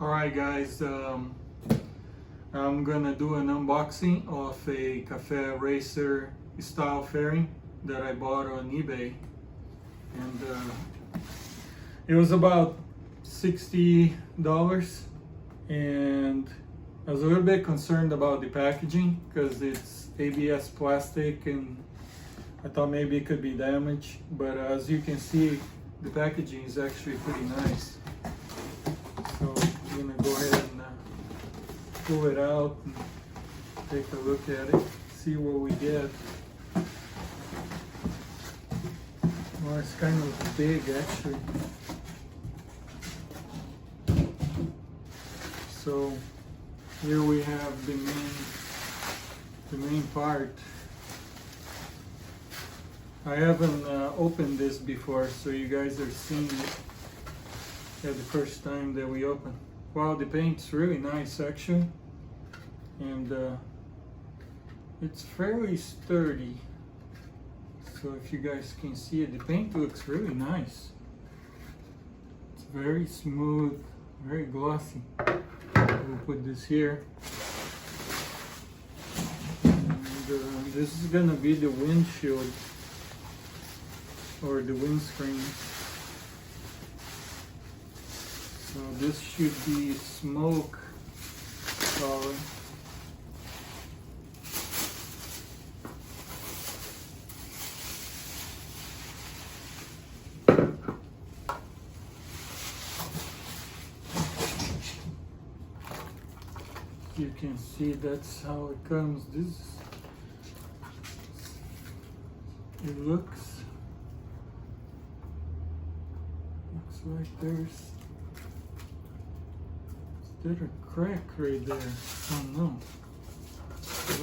Alright guys, I'm gonna do an unboxing of a Cafe Racer style fairing that I bought on eBay, and it was about $60, and I was a little bit concerned about the packaging because it's ABS plastic and I thought maybe it could be damaged, but as you can see, the packaging is actually pretty nice. So I'm gonna go ahead and pull it out and take a look at it, see what we get. Well, it's kind of big actually. So here we have the main part. I haven't opened this before, so you guys are seeing it at the first time that we open. Wow, the paint's really nice actually, and it's fairly sturdy. So if you guys can see it, the paint looks really nice. It's very smooth, very glossy. We'll put this here. And this is gonna be the windshield or the windscreen. So this should be smoke tolerant. You can see that's how it comes. It looks like there's a crack right there. Oh no.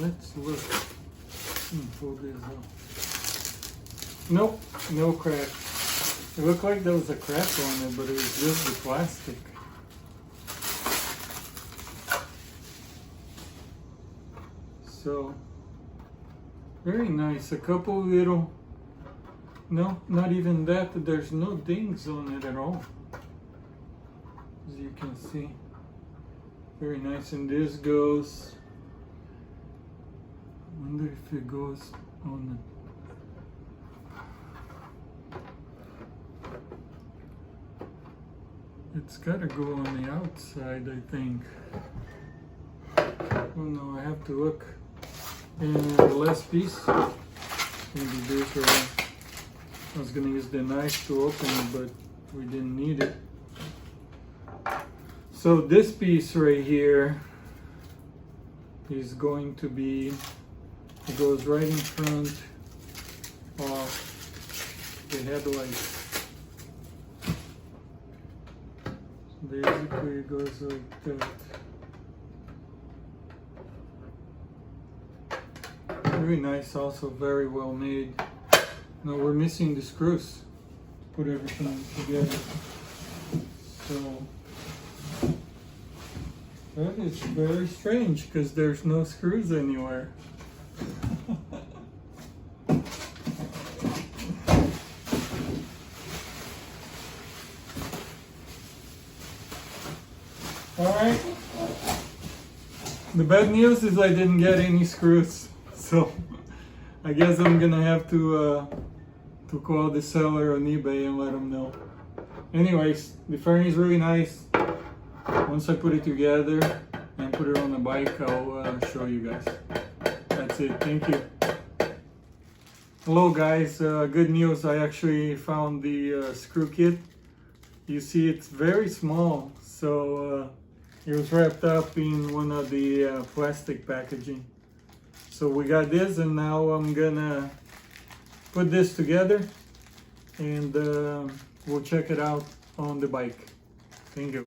Let's look. Let me pull this up. Nope, no crack. It looked like there was a crack on it, but it was just the plastic. So, very nice. A couple little, no, not even that. There's no dings on it at all. As you can see. Very nice. And this goes, I wonder if it goes on it's gotta go on the outside, I think. Oh no, I have to look. And the last piece, maybe this, or I was gonna use the knife to open it, but we didn't need it. So this piece right here is going to be, it goes right in front of the headlights. Basically it goes like that. Very nice, also very well made. Now we're missing the screws to put everything together. So that is very strange because there's no screws anywhere. Alright. The bad news is I didn't get any screws. So I guess I'm gonna have to call the seller on eBay and let them know. Anyways, the fairing is really nice. Once I put it together and put it on the bike, I'll show you guys. That's it. Thank you. Hello guys, good news. I actually found the screw kit. You see it's very small, so it was wrapped up in one of the plastic packaging. So we got this, and now I'm gonna put this together and we'll check it out on the bike. Thank you.